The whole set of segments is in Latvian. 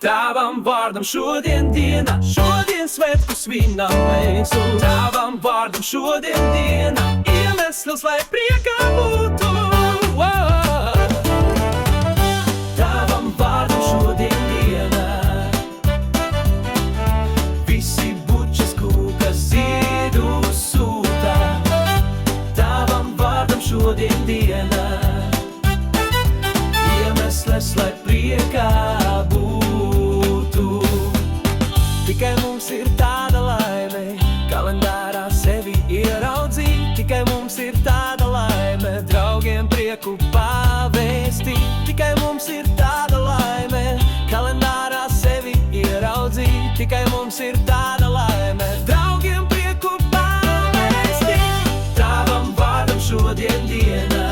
Tavam vārdam šodien diena, šodien svētku svinam mēs, un tavam vārdam šodien diena, iemesls, lai priekā būtu. Tavam vārdam šodien diena, visi bučas kūkas ziedu sūta. Tavam vārdam šodien diena, iemesls, lai priekā būtu. Tikai mums ir tāda laime, kalendārā sevi ieraudzīt. Tikai mums ir tāda laime, draugiem prieku pavēstīt. Tikai mums ir tāda laime, kalendārā sevi ieraudzīt. Tikai mums ir tāda laime, draugiem prieku pavēstīt. Tavam vārdam šodien diena,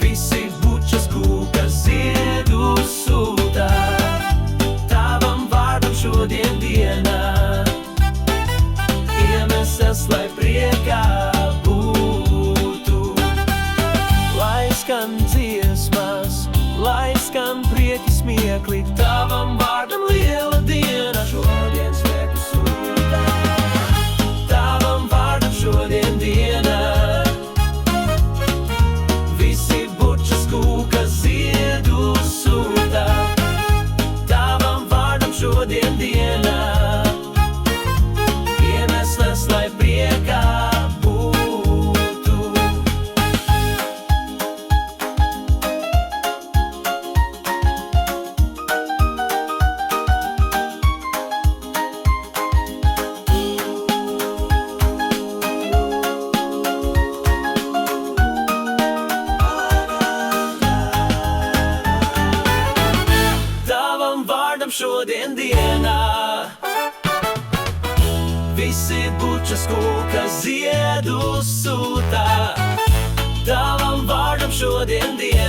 visi bučas kūkas ziedu sūta. Šodien diena, iemesls, lai priekā būtu. Lai skan dziesmas, lai skan prieki smiekli, tavam vārdam liela diena, šodien svētku sūta. Tavam vārdam šodien diena, visi bučas kūkas ziedu sūta. Šodien diena, iemesls, lai priekā būtu. Tavam vārdam šodien dienā, visi bučas kūkas ziedu sūta. Tavam vārdam šodien dienā,